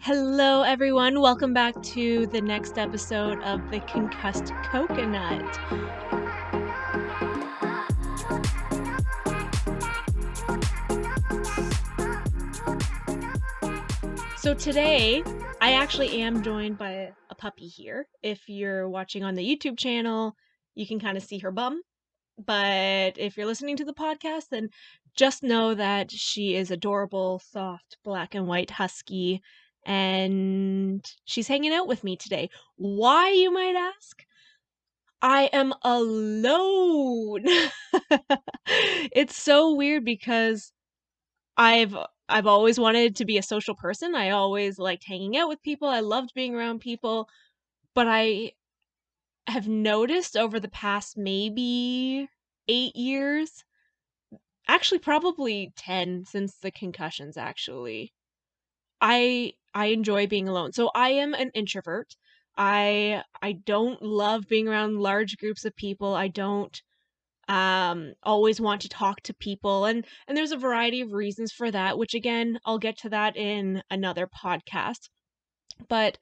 Hello, everyone. Welcome back to the next episode of The Concussed Coconut. So today, I actually am joined by a puppy here. If you're watching on the YouTube channel, you can kind of see her bum. But if you're listening to the podcast, then just know that she is adorable, soft, black and white husky, and she's hanging out with me today. Why, you might ask? I am alone. It's so weird because I've I've always wanted to be a social person. I always liked hanging out with people. I loved being around people, but I have noticed over the past maybe 8 years, actually probably 10 since the concussions actually. I enjoy being alone. So I am an introvert. I don't love being around large groups of people. I don't always want to talk to people, and there's a variety of reasons for that, which again, I'll get to that in another podcast. But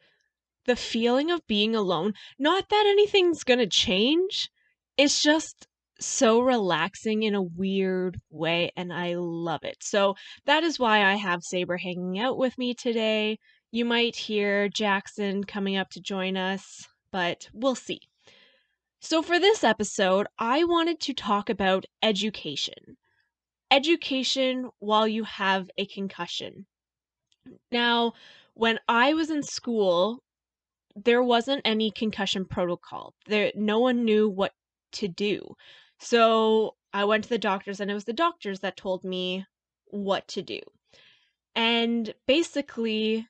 the feeling of being alone, not that anything's going to change, it's just so relaxing in a weird way, and I love it. So that is why I have Saber hanging out with me today. You might hear Jackson coming up to join us, but we'll see. So, for this episode, I wanted to talk about education. Education while you have a concussion. Now, when I was in school, there wasn't any concussion protocol. No one knew what to do. So, I went to the doctors, and it was the doctors that told me what to do. And basically,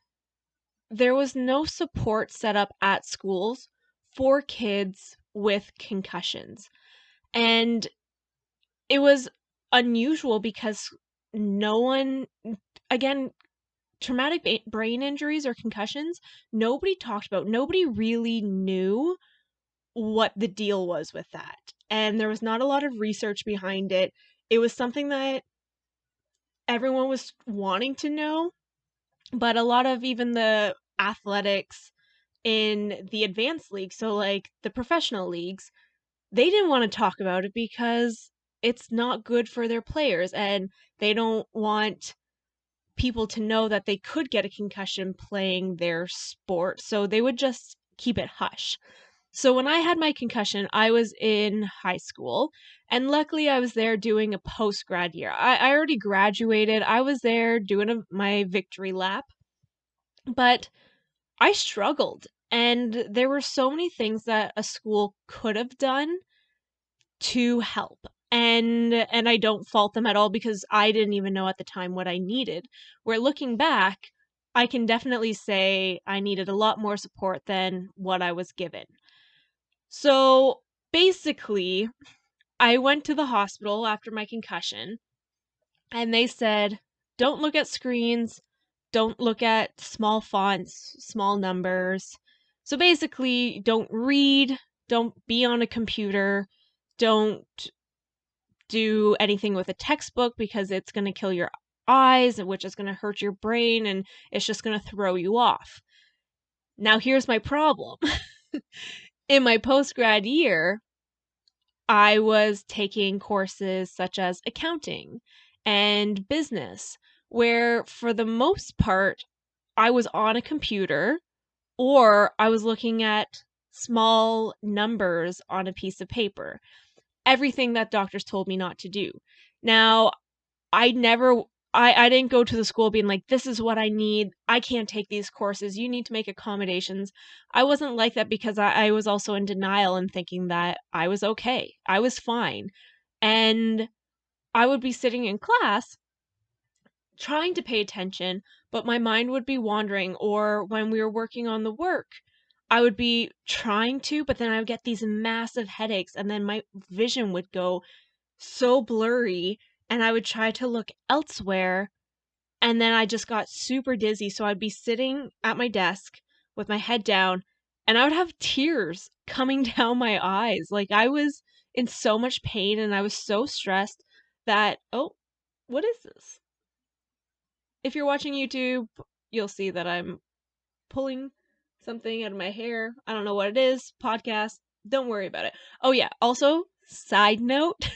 there was no support set up at schools for kids with concussions. And it was unusual because no one, again, traumatic brain injuries or concussions, nobody talked about, nobody really knew what the deal was with that. And there was not a lot of research behind it. It was something that everyone was wanting to know, but a lot of even the athletics in the advanced league, so like the professional leagues, they didn't want to talk about it because it's not good for their players, and they don't want people to know that they could get a concussion playing their sport, so they would just keep it hush. So when I had my concussion, I was in high school, and luckily I was there doing a post-grad year. I already graduated. I was there doing my victory lap, but I struggled, and there were so many things that a school could have done to help. And I don't fault them at all because I didn't even know at the time what I needed. Where looking back, I can definitely say I needed a lot more support than what I was given. So basically, I went to the hospital after my concussion, and they said, don't look at screens, don't look at small fonts, small numbers. So basically, don't read, don't be on a computer, don't do anything with a textbook because it's going to kill your eyes, which is going to hurt your brain, and it's just going to throw you off. Now, here's my problem. In my post-grad year, I was taking courses such as accounting and business, where for the most part, I was on a computer or I was looking at small numbers on a piece of paper. Everything that doctors told me not to do. Now, I never I didn't go to the school being like, "This is what I need. I can't take these courses. You need to make accommodations." I wasn't like that because I was also in denial and thinking that I was okay. I was fine. And I would be sitting in class trying to pay attention, but my mind would be wandering, or when we were working on the work, I would be trying to, but then I would get these massive headaches, and then my vision would go so blurry, and I would try to look elsewhere, and then I just got super dizzy. So I'd be sitting at my desk with my head down, and I would have tears coming down my eyes. Like I was in so much pain, and I was so stressed that, oh, what is this? If you're watching YouTube, you'll see that I'm pulling something out of my hair. I don't know what it is. Podcast. Don't worry about it. Oh yeah. Also, side note,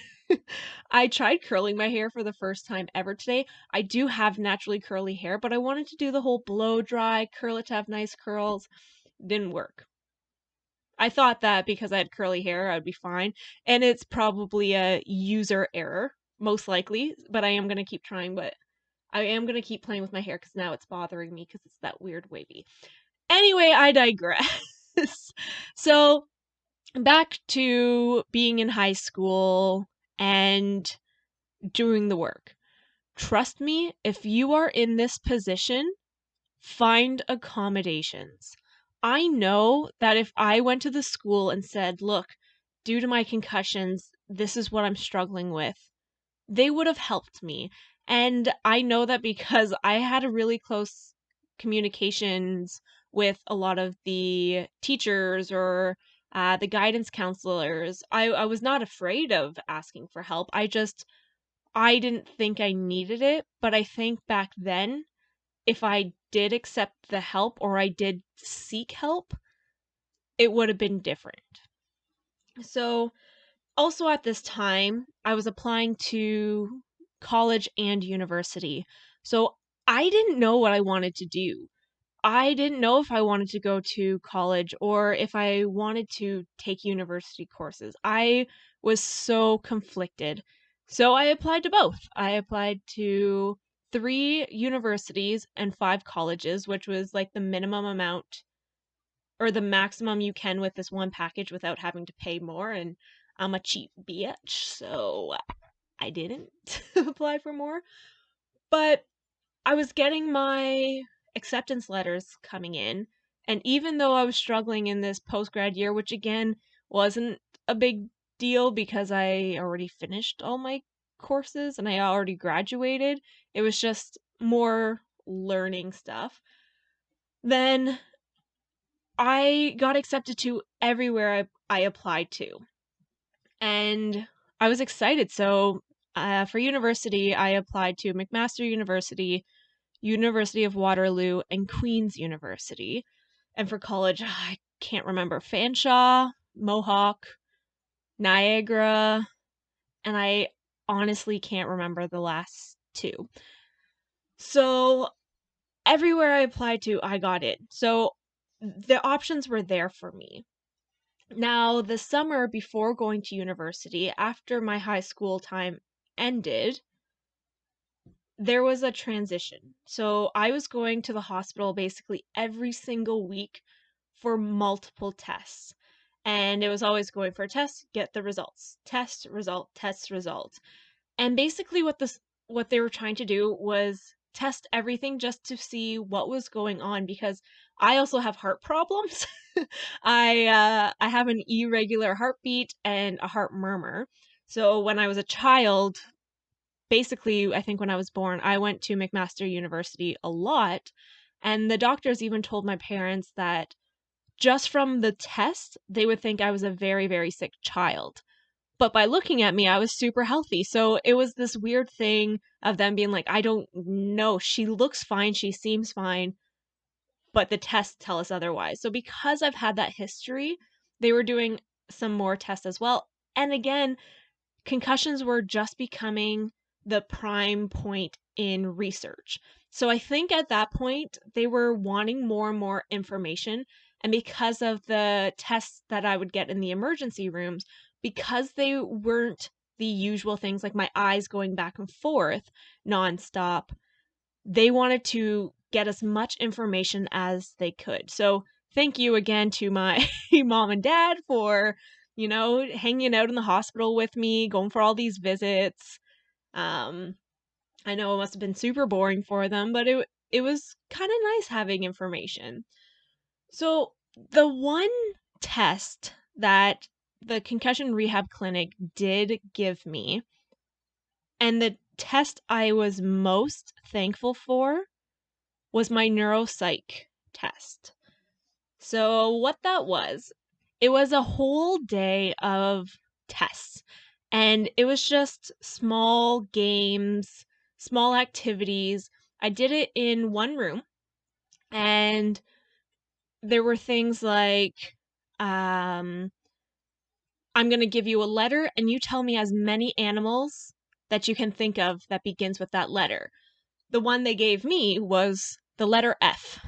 I tried curling my hair for the first time ever today. I do have naturally curly hair, but I wanted to do the whole blow dry, curl it to have nice curls. Didn't work. I thought that because I had curly hair, I'd be fine. And it's probably a user error, most likely, but I am going to keep trying. But I am going to keep playing with my hair because now it's bothering me because it's that weird wavy. Anyway, I digress. So, back to being in high school and doing the work. Trust me, if you are in this position, find accommodations. I know that if I went to the school and said, look, due to my concussions, this is what I'm struggling with, they would have helped me. And I know that because I had a really close communications with a lot of the teachers or the guidance counselors. I was not afraid of asking for help. I didn't think I needed it. But I think back then, if I did accept the help or I did seek help, it would have been different. So, also at this time, I was applying to college and university. So, I didn't know what I wanted to do. I didn't know if I wanted to go to college or if I wanted to take university courses. I was so conflicted. So I applied to both. I applied to 3 universities and 5 colleges, which was like the minimum amount or the maximum you can with this one package without having to pay more. And I'm a cheap bitch, so I didn't apply for more. But I was getting my acceptance letters coming in, and even though I was struggling in this post-grad year, which again wasn't a big deal because I already finished all my courses and I already graduated, it was just more learning stuff. Then I got accepted to everywhere I applied to, and I was excited. So, for university, I applied to McMaster University, University of Waterloo, and Queen's University. And for college, I can't remember. Fanshawe, Mohawk, Niagara, and I honestly can't remember the last 2. So everywhere I applied to, I got in. So the options were there for me. Now, the summer before going to university, after my high school time ended, there was a transition. So I was going to the hospital basically every single week for multiple tests. And it was always going for a test, get the results. Test, result, test, result. And basically what they were trying to do was test everything just to see what was going on because I also have heart problems. I have an irregular heartbeat and a heart murmur. So when I was a child, basically, I think when I was born, I went to McMaster University a lot, and the doctors even told my parents that just from the test, they would think I was a very, very sick child. But by looking at me, I was super healthy. So it was this weird thing of them being like, I don't know. She looks fine. She seems fine. But the tests tell us otherwise. So because I've had that history, they were doing some more tests as well. And again, concussions were just becoming the prime point in research. So I think at that point, they were wanting more and more information. And because of the tests that I would get in the emergency rooms, because they weren't the usual things like my eyes going back and forth nonstop, they wanted to get as much information as they could. So thank you again to my mom and dad for, hanging out in the hospital with me, going for all these visits. I know it must have been super boring for them, but it was kind of nice having information. So the one test that the concussion rehab clinic did give me, and the test I was most thankful for, was my neuropsych test. So what that was, it was a whole day of tests. And it was just small games, small activities. I did it in one room, and there were things like, um, I'm going to give you a letter and you tell me as many animals that you can think of that begins with that letter. The one they gave me was the letter F.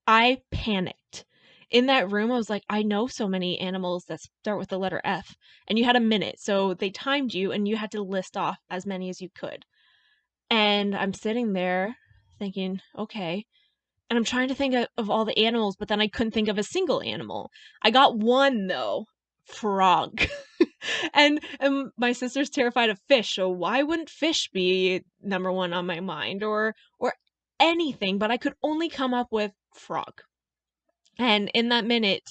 I panicked. In that room, I was like, I know so many animals that start with the letter F. And you had a minute. So they timed you and you had to list off as many as you could. And I'm sitting there thinking, okay. And I'm trying to think of all the animals, but then I couldn't think of a single animal. I got one though, frog. And my sister's terrified of fish, so why wouldn't fish be number one on my mind or anything? But I could only come up with frog. And in that minute,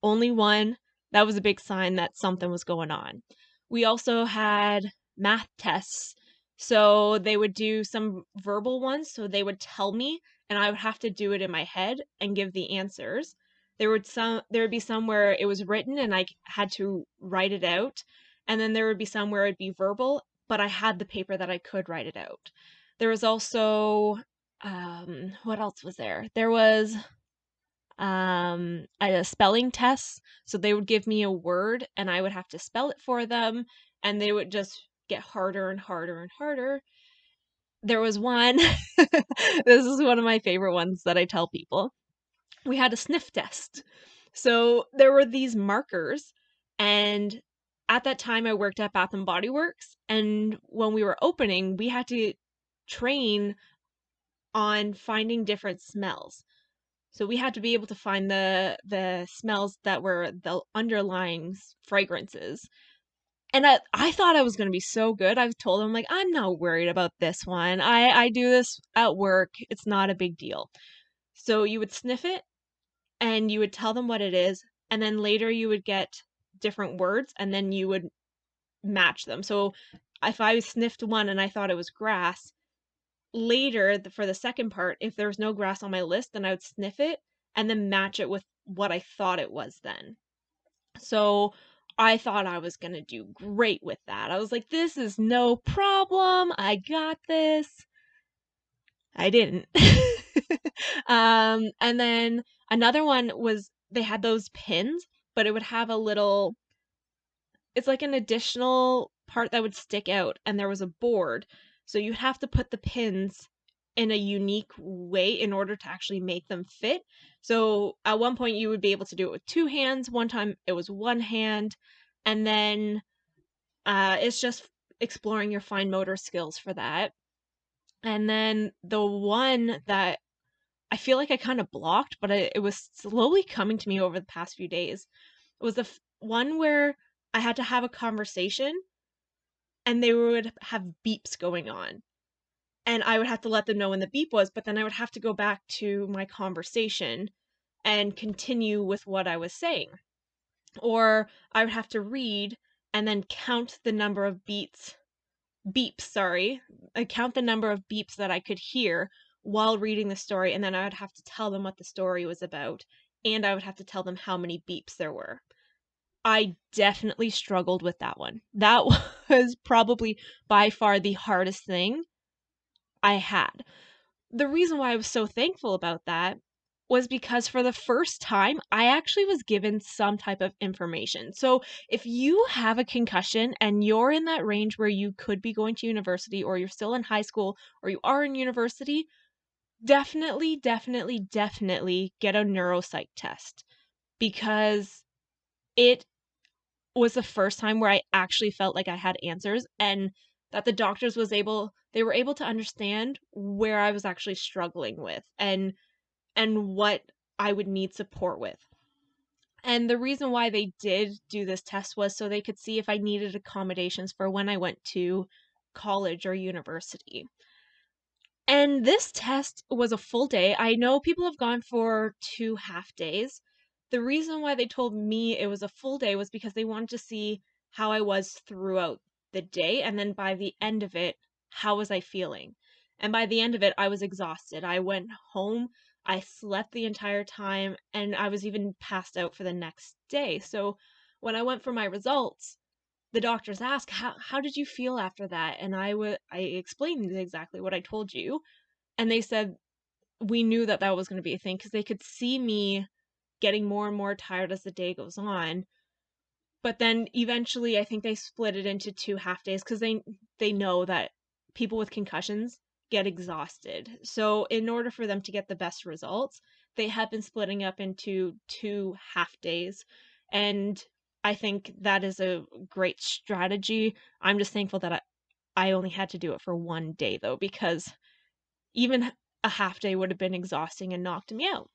only one, that was a big sign that something was going on. We also had math tests. So they would do some verbal ones. So they would tell me, and I would have to do it in my head and give the answers. There would be some where it was written and I had to write it out. And then there would be some where it'd be verbal, but I had the paper that I could write it out. There was also what else was there? There was a spelling test. So they would give me a word and I would have to spell it for them, and they would just get harder and harder and harder. There was one, this is one of my favorite ones that I tell people. We had a sniff test. So there were these markers, and at that time I worked at Bath and Body Works, and when we were opening, we had to train on finding different smells. So we had to be able to find the smells that were the underlying fragrances. And I thought I was going to be so good. I told them, like, I'm not worried about this one. I do this at work. It's not a big deal. So you would sniff it and you would tell them what it is. And then later you would get different words and then you would match them. So if I sniffed one and I thought it was grass, later for the second part, if there was no grass on my list, then I would sniff it and then match it with what I thought it was then. So I thought I was going to do great with that. I was like, this is no problem. I got this. I didn't. And then another one was they had those pins, but it would have a little, it's like an additional part that would stick out, and there was a board. So you'd have to put the pins in a unique way in order to actually make them fit. So at one point you would be able to do it with two hands. One time it was one hand. And then it's just exploring your fine motor skills for that. And then the one that I feel like I kind of blocked, but it was slowly coming to me over the past few days. It was the one where I had to have a conversation and they would have beeps going on. And I would have to let them know when the beep was, but then I would have to go back to my conversation and continue with what I was saying. Or I would have to read and then count the number of beeps, sorry. I count the number of beeps that I could hear while reading the story, and then I would have to tell them what the story was about, and I would have to tell them how many beeps there were. I definitely struggled with that one. That was probably by far the hardest thing I had. The reason why I was so thankful about that was because for the first time, I actually was given some type of information. So if you have a concussion and you're in that range where you could be going to university, or you're still in high school, or you are in university, definitely, definitely, definitely get a neuropsych test, because it was the first time where I actually felt like I had answers, and that the doctors they were able to understand where I was actually struggling with and what I would need support with. And the reason why they did do this test was so they could see if I needed accommodations for when I went to college or university. And this test was a full day. I know people have gone for 2 half days. The reason why they told me it was a full day was because they wanted to see how I was throughout the day, and then by the end of it, how was I feeling? And by the end of it, I was exhausted. I went home, I slept the entire time, and I was even passed out for the next day. So when I went for my results, the doctors asked, how did you feel after that? And I explained exactly what I told you. And they said we knew that that was going to be a thing because they could see me getting more and more tired as the day goes on. But then eventually I think they split it into 2 half days because they know that people with concussions get exhausted. So in order for them to get the best results, they have been splitting up into 2 half days. And I think that is a great strategy. I'm just thankful that I only had to do it for 1 day though, because even a half day would have been exhausting and knocked me out.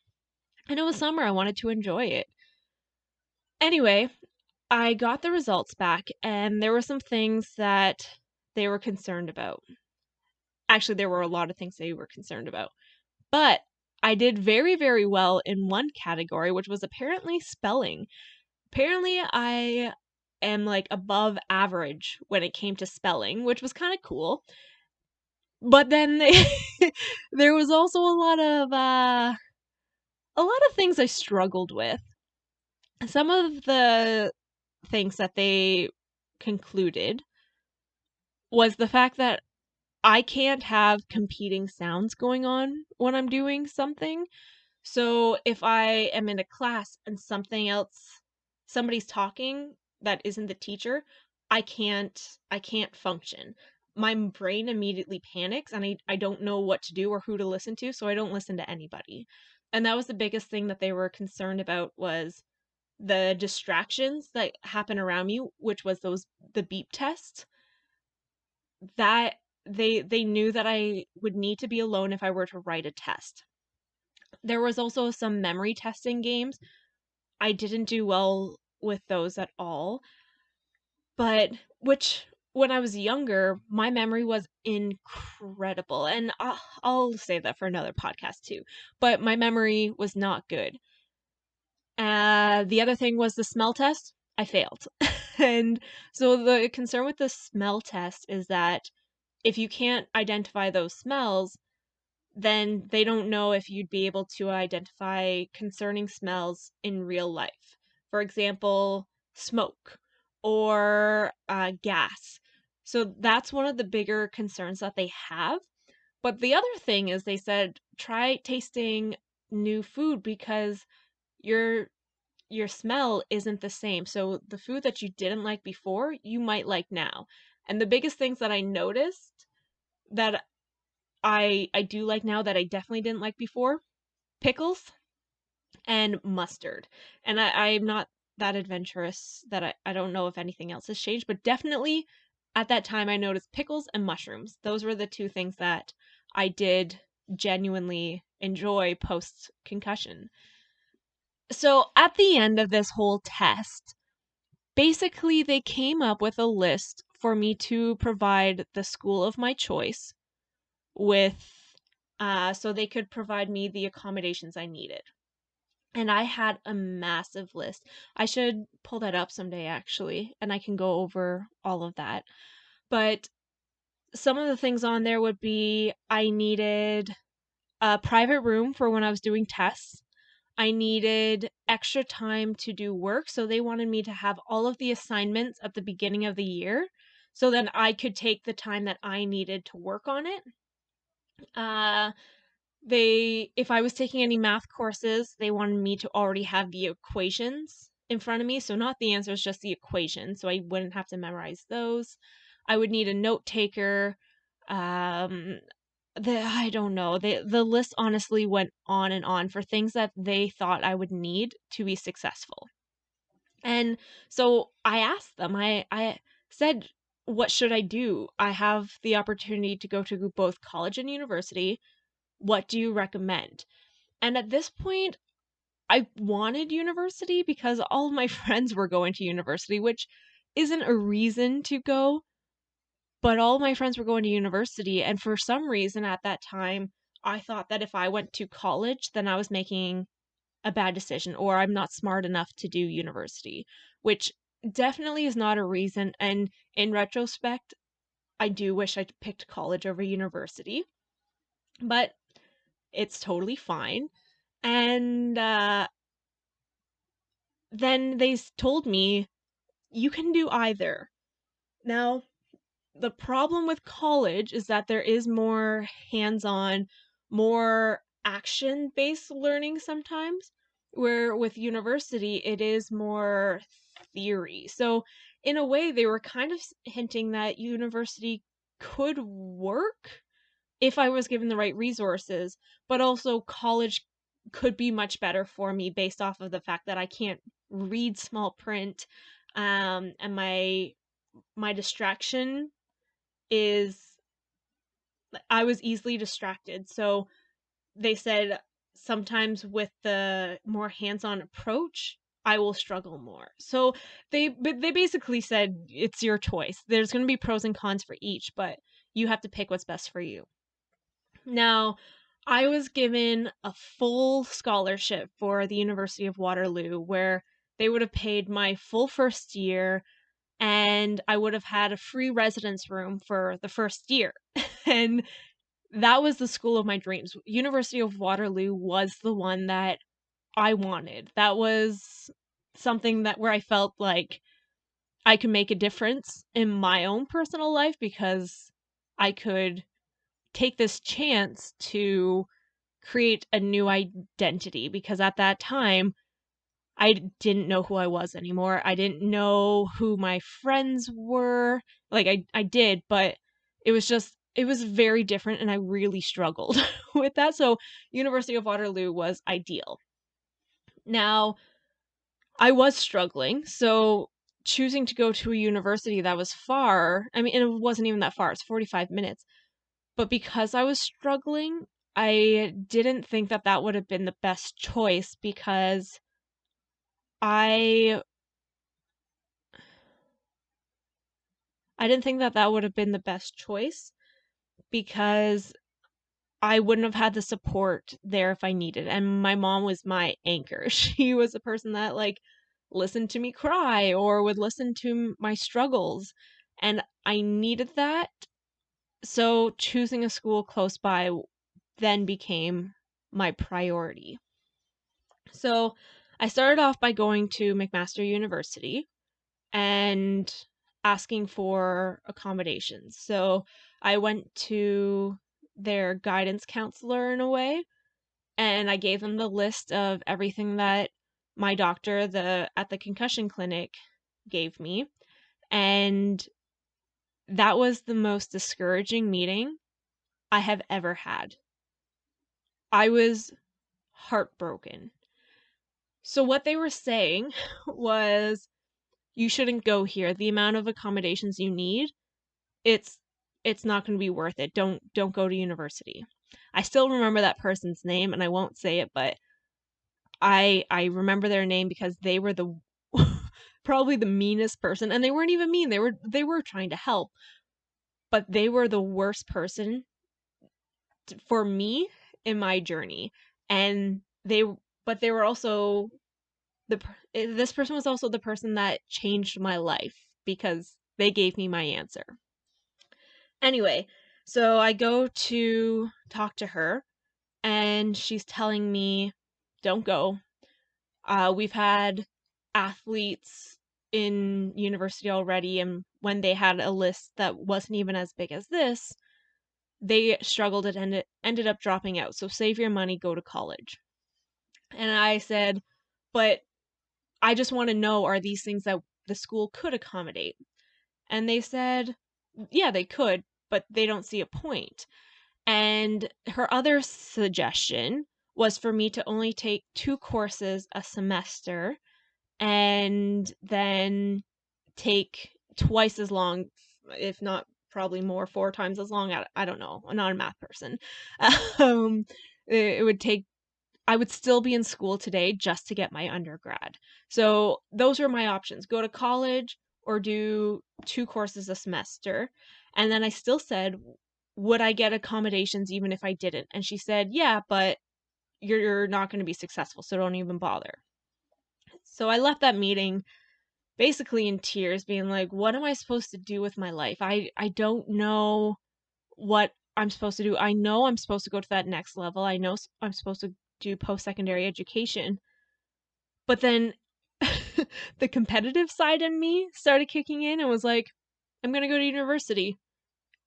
And it was summer. I wanted to enjoy it. Anyway, I got the results back, and there were some things that they were concerned about. Actually, there were a lot of things they were concerned about. But I did very, very well in one category, which was apparently spelling. Apparently, I am like above average when it came to spelling, which was kind of cool. But then there was also a lot of things I struggled with. Some of the things that they concluded was the fact that I can't have competing sounds going on when I'm doing something. So if I am in a class and somebody's talking that isn't the teacher, I can't function. My brain immediately panics and I don't know what to do or who to listen to, so I don't listen to anybody. And that was the biggest thing that they were concerned about was the distractions that happen around me, which was the beep tests, that they knew that I would need to be alone if I were to write a test. There was also some memory testing games. I didn't do well with those at all, but which when I was younger, my memory was incredible. And I'll say that for another podcast too. But my memory was not good. The other thing was the smell test. I failed. And so the concern with the smell test is that if you can't identify those smells, then they don't know if you'd be able to identify concerning smells in real life. For example, smoke or gas. So that's one of the bigger concerns that they have. But the other thing is they said try tasting new food because your your smell isn't the same. So the food that you didn't like before, you might like now. And the biggest things that I noticed that I do like now that I definitely didn't like before, pickles and mustard. And I'm not that adventurous that I don't know if anything else has changed, but definitely at that time I noticed pickles and mushrooms. Those were the two things that I did genuinely enjoy post concussion. So at the end of this whole test, basically they came up with a list for me to provide the school of my choice with so they could provide me the accommodations I needed. And I had a massive list. I should pull that up someday actually, and I can go over all of that. But some of the things on there would be I needed a private room for when I was doing tests. I needed extra time to do work, so they wanted me to have all of the assignments at the beginning of the year so then I could take the time that I needed to work on it. Uh if I was taking any math courses, they wanted me to already have the equations in front of me. So not the answers, just the equations. So I wouldn't have to memorize those. I would need a note taker. Um, I don't know. The list honestly went on and on for things that they thought I would need to be successful. And so I asked them, I said, what should I do? I have the opportunity to go to both college and university. What do you recommend? And at this point, I wanted university because all of my friends were going to university, which isn't a reason to go, but all of my friends were going to university. And for some reason at that time, I thought that if I went to college, then I was making a bad decision or I'm not smart enough to do university, which definitely is not a reason. And in retrospect, I do wish I picked college over university, but it's totally fine. And then they told me, you can do either. Now, the problem with college is that there is more hands on, more action-based learning sometimes, where with university, it is more theory. So, in a way, they were kind of hinting that university could work if I was given the right resources, but also college could be much better for me based off of the fact that I can't read small print, and my distraction is I was easily distracted. So they said sometimes with the more hands-on approach, I will struggle more. So they basically said it's your choice. There's going to be pros and cons for each, but you have to pick what's best for you. Now, I was given a full scholarship for the University of Waterloo where they would have paid my full first year and I would have had a free residence room for the first year. And that was the school of my dreams. University of Waterloo was the one that I wanted. That was something that where I felt like I could make a difference in my own personal life because I could take this chance to create a new identity because at that time I didn't know who I was anymore. I didn't know who my friends were. Like I did, but it was very different and I really struggled with that. So University of Waterloo was ideal. Now, I was struggling, so choosing to go to a university that was far, I mean, and it wasn't even that far. It's 45 minutes. But because I was struggling, I didn't think that that would have been the best choice because I I didn't think that that would have been the best choice because I wouldn't have had the support there if I needed. And my mom was my anchor. She was the person that like listened to me cry or would listen to my struggles. And I needed that. So choosing a school close by then became my priority. So I started off by going to McMaster University and asking for accommodations. So I went to their guidance counselor in a way, and I gave them the list of everything that my doctor the at the concussion clinic gave me, and that was the most discouraging meeting I have ever had. I was heartbroken. So what they were saying was you shouldn't go here. The amount of accommodations you need, it's it's not going to be worth it. Don't go to university. I still remember that person's name and I won't say it, but I remember their name because they were the probably the meanest person and they weren't even mean. They were trying to help, but they were the worst person for me in my journey. And they were also this person was also the person that changed my life because they gave me my answer. Anyway, so I go to talk to her and she's telling me, don't go. We've had athletes in university already, and when they had a list that wasn't even as big as this, they struggled and ended up dropping out. So save your money, go to college. And I said, but I just want to know, are these things that the school could accommodate? And they said, yeah, they could, but they don't see a point. And her other suggestion was for me to only take 2 courses a semester and then take twice as long, if not probably more, 4 times as long. I don't know. I'm not a math person. Um, it would take I would still be in school today just to get my undergrad. So those were my options. Go to college or do 2 courses a semester. And then I still said, would I get accommodations even if I didn't? And she said, yeah, but you're not going to be successful, so don't even bother. So I left that meeting basically in tears, being like, what am I supposed to do with my life? I don't know what I'm supposed to do. I know I'm supposed to go to that next level. I know I'm supposed to do post-secondary education. But then the competitive side in me started kicking in and was like, I'm going to go to university.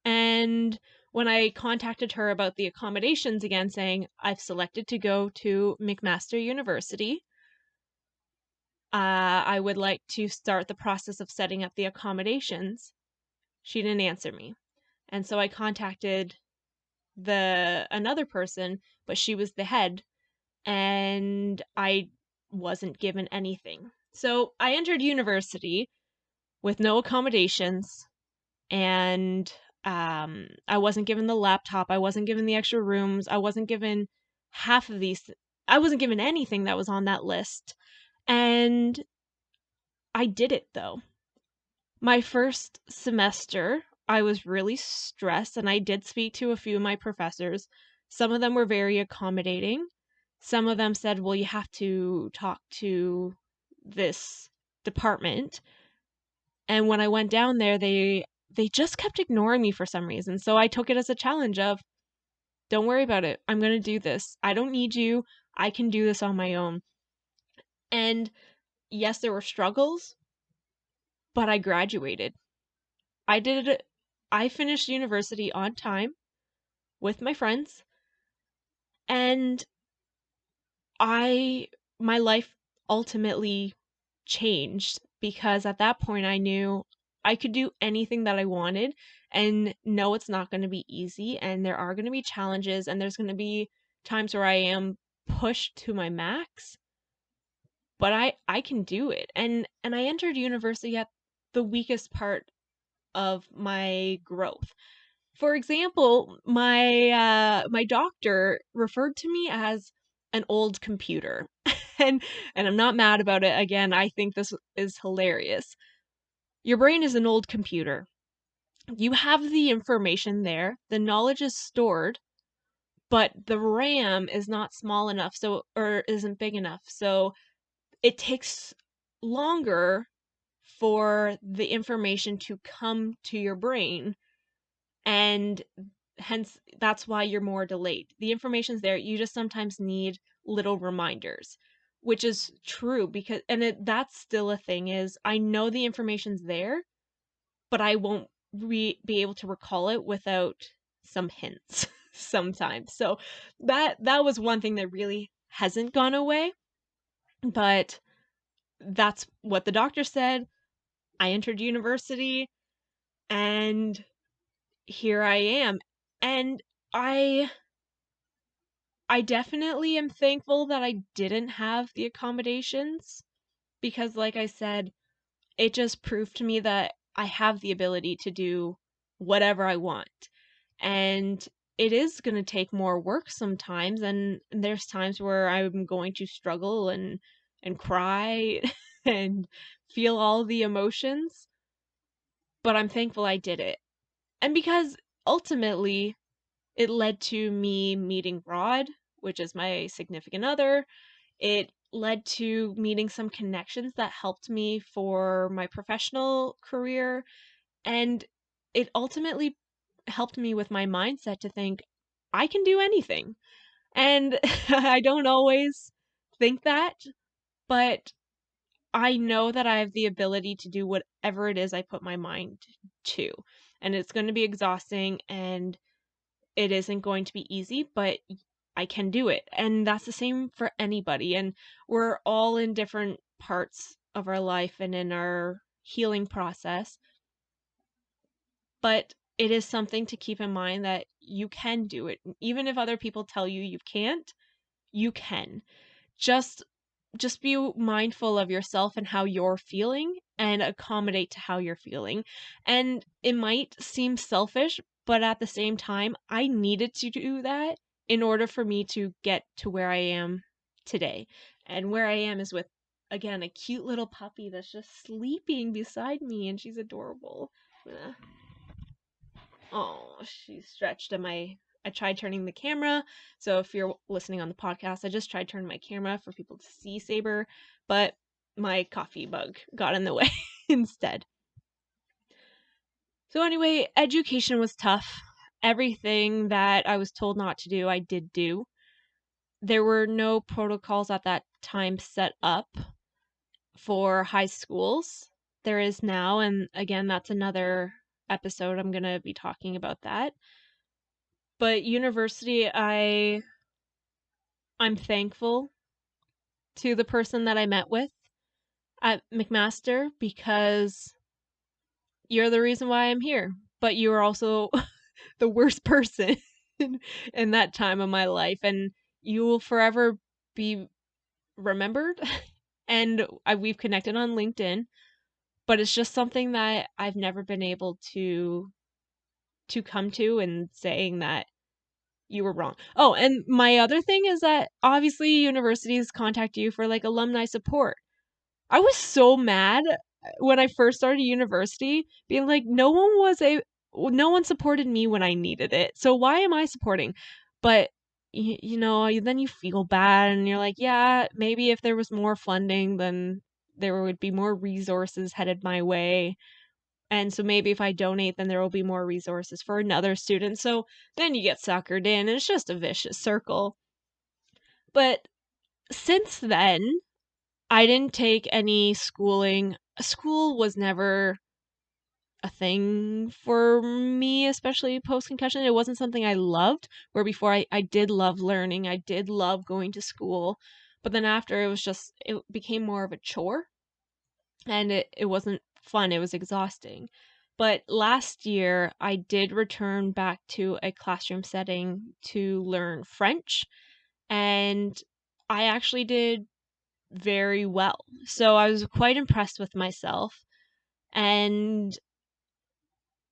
And when I contacted her about the accommodations again, saying I've selected to go to McMaster University, I would like to start the process of setting up the accommodations, she didn't answer me. And so I contacted another person, but she was the head, and I wasn't given anything. So I entered university with no accommodations, and I wasn't given the laptop, I wasn't given the extra rooms, I wasn't given half of these. I wasn't given anything that was on that list. And I did it though. My first semester, I was really stressed, and I did speak to a few of my professors. Some of them were very accommodating. Some of them said, well, you have to talk to this department. And when I went down there, they just kept ignoring me for some reason. So I took it as a challenge of, don't worry about it. I'm going to do this. I don't need you. I can do this on my own. And yes, there were struggles, but I graduated. I did it. I finished university on time with my friends, and my life ultimately changed because at that point I knew I could do anything that I wanted. And no, it's not going to be easy, and there are going to be challenges, and there's going to be times where I am pushed to my max, but I can do it. And I entered university at the weakest part of my growth. For example, my doctor referred to me as an old computer. and and I'm not mad about it. Again, I think this is hilarious. Your brain is an old computer. You have the information there, the knowledge is stored, but the RAM is not small enough, so or isn't big enough. So it takes longer for the information to come to your brain, and hence that's why you're more delayed. The information's there, you just sometimes need little reminders, which is true. Because that's still a thing, is I know the information's there, but I won't be able to recall it without some hints sometimes. So that was one thing that really hasn't gone away, but that's what the doctor said. I entered university, and here I am. And I I definitely am thankful that I didn't have the accommodations, because like I said, it just proved to me that I have the ability to do whatever I want. And it is going to take more work sometimes, and there's times where I'm going to struggle and cry and feel all the emotions, but I'm thankful I did it. And because ultimately it led to me meeting Rod, which is my significant other. It led to meeting some connections that helped me for my professional career. And it ultimately helped me with my mindset to think I can do anything. And I don't always think that, but I know that I have the ability to do whatever it is I put my mind to. And it's going to be exhausting, and it isn't going to be easy, but I can do it. And that's the same for anybody. And we're all in different parts of our life and in our healing process. But it is something to keep in mind that you can do it. Even if other people tell you you can't, you can. Just just be mindful of yourself and how you're feeling, and accommodate to how you're feeling. And it might seem selfish, but at the same time, I needed to do that in order for me to get to where I am today. And where I am is with, again, a cute little puppy that's just sleeping beside me, and she's adorable. Oh, she's stretched. And I tried turning the camera. So if you're listening on the podcast, I just tried turning my camera for people to see Saber, but my coffee bug got in the way instead. So anyway, education was tough. Everything that I was told not to do, I did do. There were no protocols at that time set up for high schools. There is now, and again, that's another episode. I'm going to be talking about that. But university, I'm thankful to the person that I met with at McMaster because you're the reason why I'm here. But you are also the worst person in that time of my life, and you will forever be remembered. And we've connected on LinkedIn, but it's just something that I've never been able to come to and saying that you were wrong. Oh, and my other thing is that obviously universities contact you for like alumni support. I was so mad when I first started university, being like, no one supported me when I needed it. So why am I supporting? But then you feel bad and you're like, yeah, maybe if there was more funding, then there would be more resources headed my way. And so maybe if I donate, then there will be more resources for another student. So then you get suckered in, and it's just a vicious circle. But since then, I didn't take any schooling. School was never a thing for me, especially post concussion. It wasn't something I loved, where before I did love learning, I did love going to school. But then after, it became more of a chore, and it wasn't fun, it was exhausting. But last year, I did return back to a classroom setting to learn French, and I actually did very well. So I was quite impressed with myself, and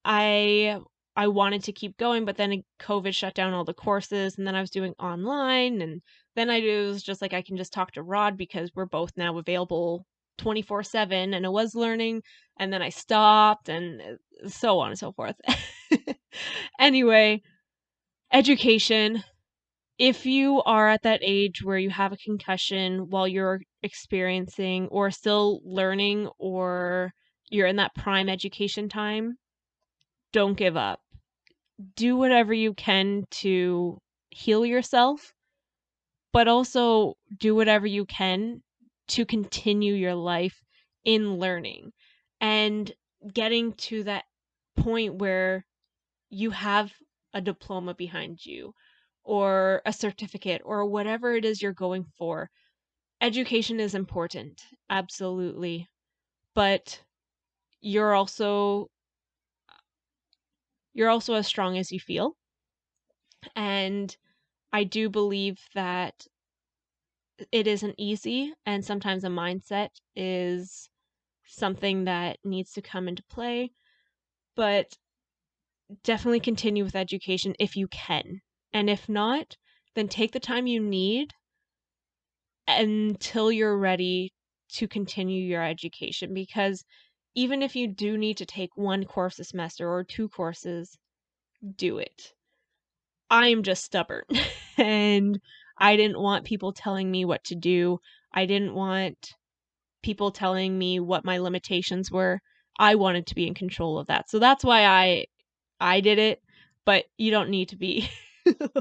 I I wanted to keep going, but then COVID shut down all the courses, and then I was doing online, and then it was just like I can just talk to Rod because we're both now available 24/7, and I was learning, and then I stopped, and so on and so forth. Anyway, education. If you are at that age where you have a concussion while you're experiencing or still learning, or you're in that prime education time, don't give up. Do whatever you can to heal yourself, but also do whatever you can to continue your life in learning and getting to that point where you have a diploma behind you or a certificate or whatever it is you're going for. Education is important, absolutely, but you're also as strong as you feel. And I do believe that it isn't easy, and sometimes a mindset is something that needs to come into play, but definitely continue with education if you can. And if not, then take the time you need until you're ready to continue your education, because even if you do need to take one course a semester or two courses, do it. I'm just stubborn and I didn't want people telling me what to do. I didn't want people telling me what my limitations were. I wanted to be in control of that. So that's why I did it, but you don't need to be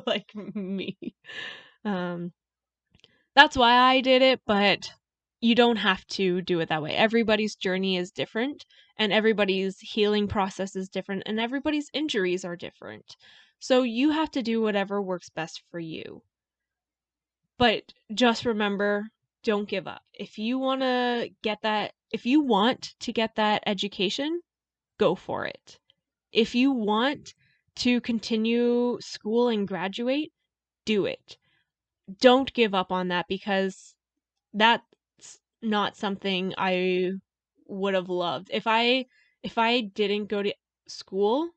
like me. Um that's why I did it, but you don't have to do it that way. Everybody's journey is different, and everybody's healing process is different, and everybody's injuries are different. So you have to do whatever works best for you. But just remember, don't give up. If you want to get that education, go for it. If you want to continue school and graduate, do it. Don't give up on that, because that's not something I would have loved. If I didn't go to school,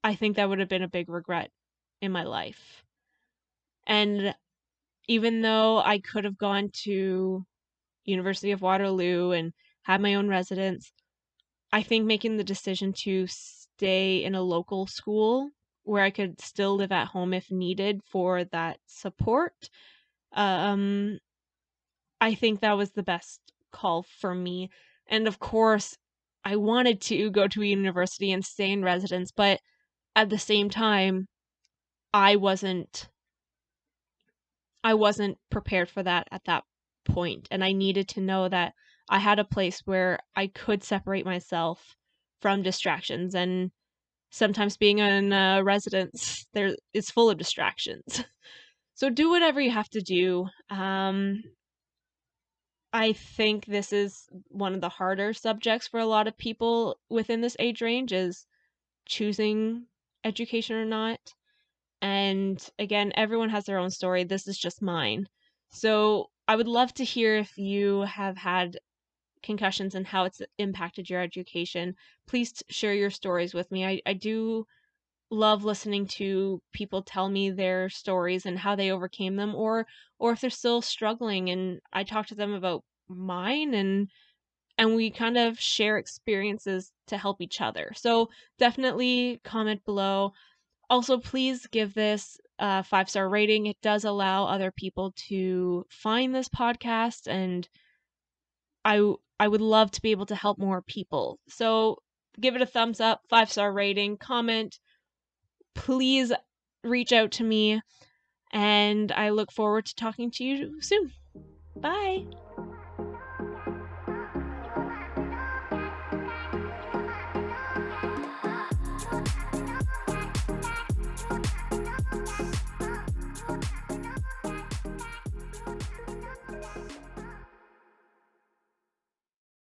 I think that would have been a big regret in my life. And even though I could have gone to University of Waterloo and had my own residence, I think making the decision to stay in a local school where I could still live at home if needed for that support, um, I think that was the best call for me. And of course, I wanted to go to a university and stay in residence, but at the same time, I wasn't I wasn't prepared for that at that point, and I needed to know that I had a place where I could separate myself from distractions and sometimes being in a residence there is full of distractions. So do whatever you have to do. I think this is one of the harder subjects for a lot of people within this age range, is choosing education or not. And again, everyone has their own story. This is just mine. So I would love to hear if you have had concussions and how it's impacted your education. Please share your stories with me. I do love listening to people tell me their stories and how they overcame them, or if they're still struggling, and I talk to them about mine, and we kind of share experiences to help each other. So definitely comment below. Also, please give this a 5-star rating. It does allow other people to find this podcast, and I would love to be able to help more people. So give it a thumbs up, 5-star rating, comment. Please reach out to me, and I look forward to talking to you soon. Bye.